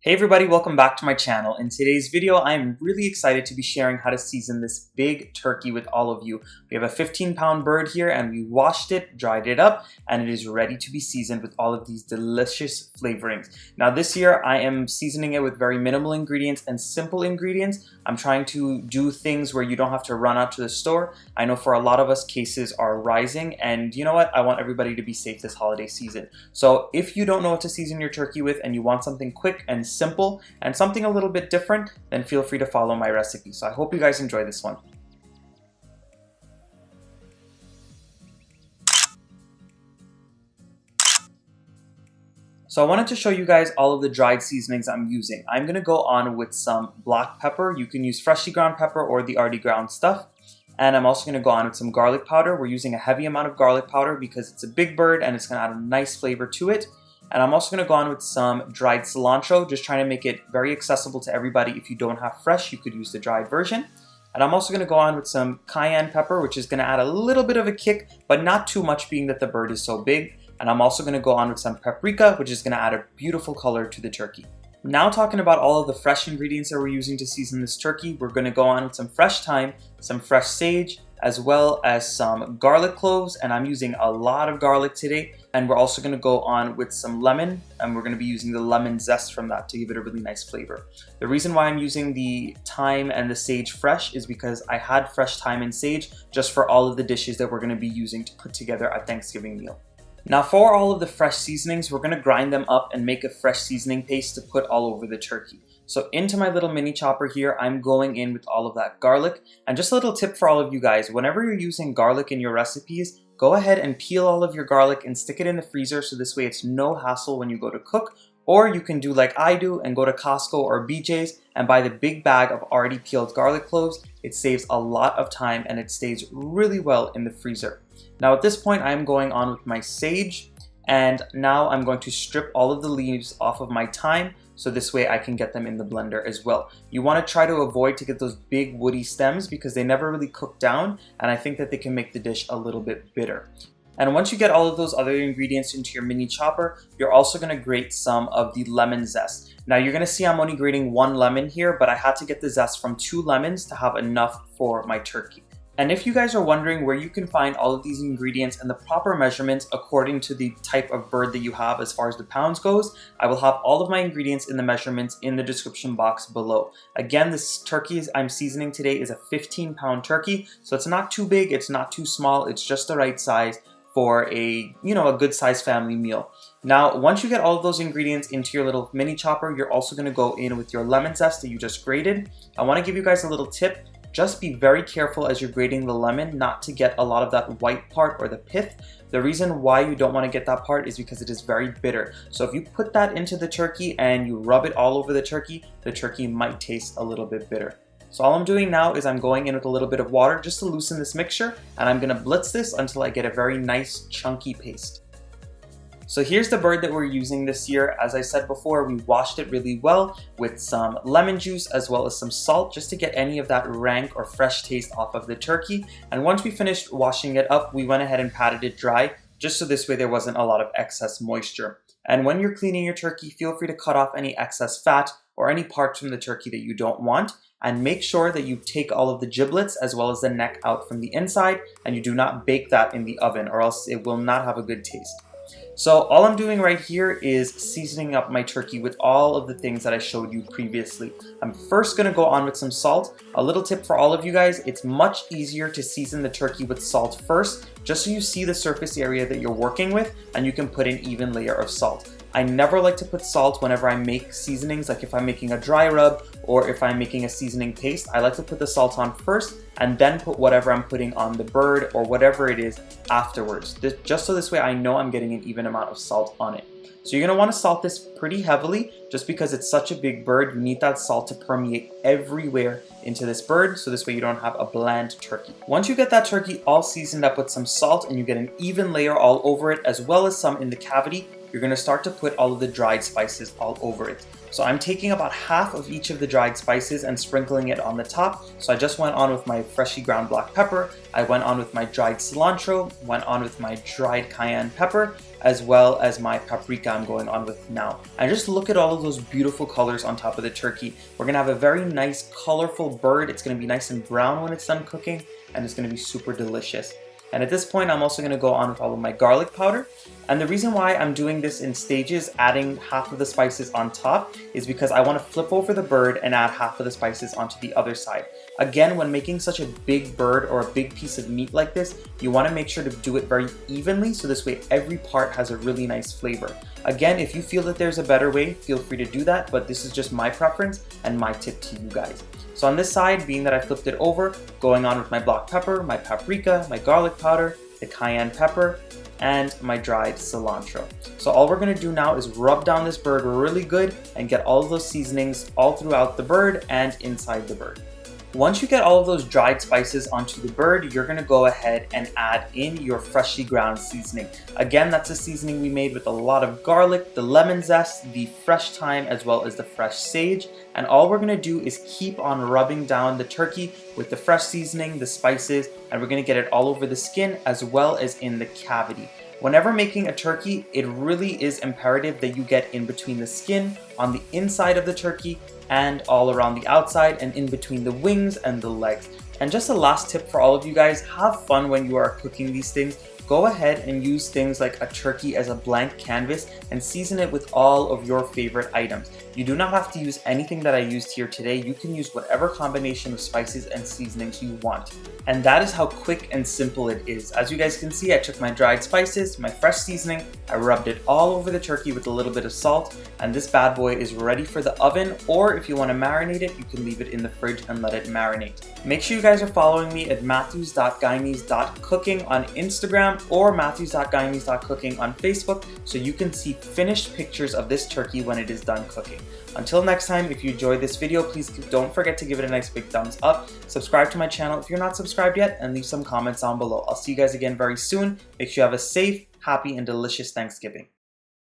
Hey everybody, welcome back to my channel. In today's video, I am really excited to be sharing how to season this big turkey with all of you. We have a 15-pound bird here and we washed it, dried it up, and it is ready to be seasoned with all of these delicious flavorings. Now this year, I am seasoning it with very minimal ingredients and simple ingredients. I'm trying to do things where you don't have to run out to the store. I know for a lot of us, cases are rising, and you know what? I want everybody to be safe this holiday season. So if you don't know what to season your turkey with and you want something quick and simple and something a little bit different, then feel free to follow my recipe. So I hope you guys enjoy this one. So I wanted to show you guys all of the dried seasonings I'm using. I'm going to go on with some black pepper. You can use freshly ground pepper or the already ground stuff. And I'm also going to go on with some garlic powder. We're using a heavy amount of garlic powder because it's a big bird and it's going to add a nice flavor to it. And I'm also going to go on with some dried cilantro, just trying to make it very accessible to everybody. If you don't have fresh, you could use the dried version. And I'm also going to go on with some cayenne pepper, which is going to add a little bit of a kick, but not too much being that the bird is so big. And I'm also going to go on with some paprika, which is going to add a beautiful color to the turkey. Now talking about all of the fresh ingredients that we're using to season this turkey, we're going to go on with some fresh thyme, some fresh sage, as well as some garlic cloves, and I'm using a lot of garlic today. And we're also going to go on with some lemon, and we're going to be using the lemon zest from that to give it a really nice flavor. The reason why I'm using the thyme and the sage fresh is because I had fresh thyme and sage just for all of the dishes that we're going to be using to put together a Thanksgiving meal. Now for all of the fresh seasonings, we're going to grind them up and make a fresh seasoning paste to put all over the turkey. So into my little mini chopper here, I'm going in with all of that garlic. And just a little tip for all of you guys, whenever you're using garlic in your recipes, go ahead and peel all of your garlic and stick it in the freezer so this way it's no hassle when you go to cook. Or you can do like I do and go to Costco or BJ's and buy the big bag of already peeled garlic cloves. It saves a lot of time and it stays really well in the freezer. Now at this point, I'm going on with my sage, and now I'm going to strip all of the leaves off of my thyme so this way I can get them in the blender as well. You want to try to avoid to get those big woody stems because they never really cook down, and I think that they can make the dish a little bit bitter. And once you get all of those other ingredients into your mini chopper, you're also going to grate some of the lemon zest. Now you're going to see I'm only grating one lemon here, but I had to get the zest from 2 lemons to have enough for my turkey. And if you guys are wondering where you can find all of these ingredients and the proper measurements according to the type of bird that you have as far as the pounds goes, I will have all of my ingredients and the measurements in the description box below. Again, this turkey I'm seasoning today is a 15-pound turkey, so it's not too big, it's not too small, it's just the right size for a good sized family meal. Now, once you get all of those ingredients into your little mini chopper, you're also going to go in with your lemon zest that you just grated. I want to give you guys a little tip. Just be very careful as you're grating the lemon not to get a lot of that white part or the pith. The reason why you don't want to get that part is because it is very bitter. So if you put that into the turkey and you rub it all over the turkey might taste a little bit bitter. So all I'm doing now is I'm going in with a little bit of water just to loosen this mixture, and I'm going to blitz this until I get a very nice chunky paste. So here's the bird that we're using this year. As I said before, we washed it really well with some lemon juice as well as some salt just to get any of that rank or fresh taste off of the turkey. And once we finished washing it up, we went ahead and patted it dry just so this way there wasn't a lot of excess moisture. And when you're cleaning your turkey, feel free to cut off any excess fat or any parts from the turkey that you don't want. And make sure that you take all of the giblets as well as the neck out from the inside, and you do not bake that in the oven or else it will not have a good taste. So all I'm doing right here is seasoning up my turkey with all of the things that I showed you previously. I'm first going to go on with some salt. A little tip for all of you guys, it's much easier to season the turkey with salt first, just so you see the surface area that you're working with and you can put an even layer of salt. I never like to put salt whenever I make seasonings, like if I'm making a dry rub or if I'm making a seasoning paste. I like to put the salt on first and then put whatever I'm putting on the bird or whatever it is afterwards, just so this way I know I'm getting an even amount of salt on it. So you're going to want to salt this pretty heavily just because it's such a big bird. You need that salt to permeate everywhere into this bird so this way you don't have a bland turkey. Once you get that turkey all seasoned up with some salt and you get an even layer all over it as well as some in the cavity, you're going to start to put all of the dried spices all over it. So I'm taking about half of each of the dried spices and sprinkling it on the top. So I just went on with my freshly ground black pepper, I went on with my dried cilantro, went on with my dried cayenne pepper, as well as my paprika I'm going on with now. And just look at all of those beautiful colors on top of the turkey. We're gonna have a very nice colorful bird. It's gonna be nice and brown when it's done cooking, and it's gonna be super delicious. And at this point, I'm also gonna go on with all of my garlic powder. And the reason why I'm doing this in stages, adding half of the spices on top, is because I wanna flip over the bird and add half of the spices onto the other side. Again, when making such a big bird or a big piece of meat like this, you wanna make sure to do it very evenly, so this way every part has a really nice flavor. Again, if you feel that there's a better way, feel free to do that, but this is just my preference and my tip to you guys. So on this side, being that I flipped it over, going on with my black pepper, my paprika, my garlic powder, the cayenne pepper, and my dried cilantro. So all we're gonna do now is rub down this bird really good and get all of those seasonings all throughout the bird and inside the bird. Once you get all of those dried spices onto the bird, you're gonna go ahead and add in your freshly ground seasoning. Again, that's a seasoning we made with a lot of garlic, the lemon zest, the fresh thyme, as well as the fresh sage. And all we're gonna do is keep on rubbing down the turkey with the fresh seasoning, the spices, and we're gonna get it all over the skin as well as in the cavity. Whenever making a turkey, it really is imperative that you get in between the skin, on the inside of the turkey, and all around the outside and in between the wings and the legs. And just a last tip for all of you guys, have fun when you are cooking these things. Go ahead and use things like a turkey as a blank canvas and season it with all of your favorite items. You do not have to use anything that I used here today. You can use whatever combination of spices and seasonings you want. And that is how quick and simple it is. As you guys can see, I took my dried spices, my fresh seasoning, I rubbed it all over the turkey with a little bit of salt, and this bad boy is ready for the oven, or if you want to marinate it, you can leave it in the fridge and let it marinate. Make sure you guys are following me at matthews.guyanese.cooking on Instagram or matthews.guyanese.cooking on Facebook so you can see finished pictures of this turkey when it is done cooking. Until next time, if you enjoyed this video, please don't forget to give it a nice big thumbs up, subscribe to my channel if you're not subscribed yet, and leave some comments down below. I'll see you guys again very soon. Make sure you have a safe, happy, and delicious Thanksgiving.